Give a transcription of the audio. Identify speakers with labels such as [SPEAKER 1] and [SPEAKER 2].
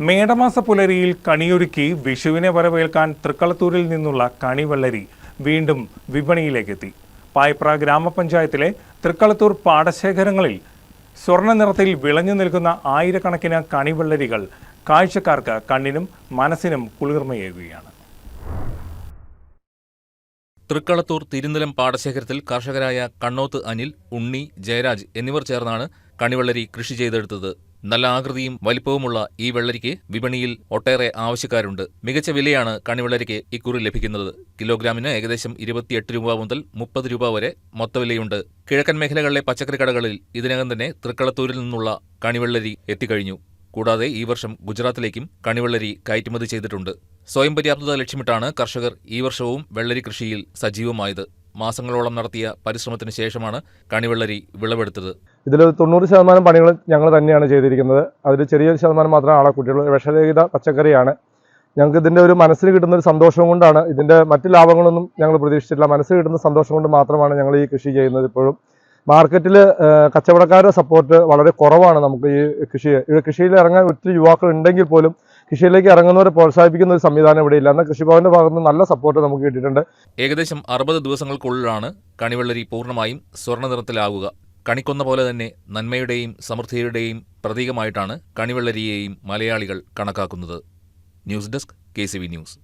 [SPEAKER 1] മേടമാസ പുലരിയിൽ കണിയൊരുക്കി വിഷുവിനെ വരവേൽക്കാൻ തൃക്കളത്തൂരിൽ നിന്നുള്ള കണിവെള്ളരി വീണ്ടും വിപണിയിലേക്കെത്തി. പായിപ്ര ഗ്രാമപഞ്ചായത്തിലെ തൃക്കളത്തൂർ പാടശേഖരങ്ങളിൽ സ്വർണ്ണ നിറത്തിൽ വിളഞ്ഞു നിൽക്കുന്ന ആയിരക്കണക്കിന് കണിവെള്ളരികൾ കാഴ്ചക്കാർക്ക് കണ്ണിനും മനസ്സിനും കുളിർമയേകുകയാണ്.
[SPEAKER 2] തൃക്കളത്തൂർ തിരുനിലം പാടശേഖരത്തിൽ കർഷകരായ കണ്ണോത്ത് അനിൽ, ഉണ്ണി, ജയരാജ് എന്നിവർ ചേർന്നാണ് കണിവെള്ളരി കൃഷി ചെയ്തെടുത്തത്. നല്ല ആകൃതിയും വലിപ്പവുമുള്ള ഈ വെള്ളരിക്ക് വിപണിയിൽ ഒട്ടേറെ ആവശ്യക്കാരുണ്ട്. മികച്ച വിലയാണ് കണിവെള്ളരിക്ക് ഇക്കുറി ലഭിക്കുന്നത്. കിലോഗ്രാമിന് ഏകദേശം 28 രൂപ മുതൽ 30 രൂപ വരെ മൊത്തവിലയുണ്ട്. കിഴക്കൻ മേഖലകളിലെ പച്ചക്കറി കടകളിൽ ഇതിനകം തന്നെ തൃക്കളത്തൂരിൽ നിന്നുള്ള കണിവെള്ളരി എത്തിക്കഴിഞ്ഞു. കൂടാതെ ഈ വർഷം ഗുജറാത്തിലേക്കും കണിവെള്ളരി കയറ്റുമതി ചെയ്തിട്ടുണ്ട്. സ്വയം പര്യാപ്തത ലക്ഷ്യമിട്ടാണ് കർഷകർ ഈ വർഷവും വെള്ളരി കൃഷിയിൽ സജീവമായത്. മാസങ്ങളോളം നടത്തിയ പരിശ്രമത്തിന് ശേഷമാണ് കണിവെള്ളരി വിളവെടുത്തത്.
[SPEAKER 3] ഇതിൽ 90% പണികൾ ഞങ്ങൾ തന്നെയാണ് ചെയ്തിരിക്കുന്നത്. അതിൽ ചെറിയൊരു ശതമാനം മാത്രമാണ് കുട്ടികൾ. വിഷരഹിത പച്ചക്കറിയാണ്. ഞങ്ങൾക്ക് ഇതിൻ്റെ ഒരു മനസ്സിന് കിട്ടുന്ന ഒരു സന്തോഷം കൊണ്ടാണ്. ഇതിൻ്റെ മറ്റ് ലാഭങ്ങളൊന്നും ഞങ്ങൾ പ്രതീക്ഷിച്ചിട്ടില്ല. മനസ്സിന് കിട്ടുന്ന സന്തോഷം കൊണ്ട് മാത്രമാണ് ഞങ്ങൾ ഈ കൃഷി ചെയ്യുന്നത്. ഇപ്പോഴും മാർക്കറ്റിൽ കച്ചവടക്കാരുടെ സപ്പോർട്ട് വളരെ കുറവാണ്. നമുക്ക് ഈ കൃഷിയിൽ ഇറങ്ങാൻ ഒത്തിരി യുവാക്കൾ ഉണ്ടെങ്കിൽ പോലും കൃഷിയിലേക്ക് ഇറങ്ങുന്നവരെ പ്രോത്സാഹിപ്പിക്കുന്ന ഒരു സംവിധാനം ഇവിടെ ഇല്ല. എന്നാൽ കൃഷിഭവന്റെ ഭാഗത്ത് നല്ല സപ്പോർട്ട് നമുക്ക് കിട്ടിയിട്ടുണ്ട്.
[SPEAKER 2] ഏകദേശം 60 ദിവസങ്ങൾക്കുള്ളിലാണ് കണിവെള്ളരി പൂർണ്ണമായും സ്വർണ്ണ നിറത്തിലാകുക. കണിക്കൊന്ന പോലെ തന്നെ നന്മയുടെയും സമൃദ്ധിയുടെയും പ്രതീകമായിട്ടാണ് കണിവെള്ളരിയെയും മലയാളികൾ കണക്കാക്കുന്നത്. News desk KCV news.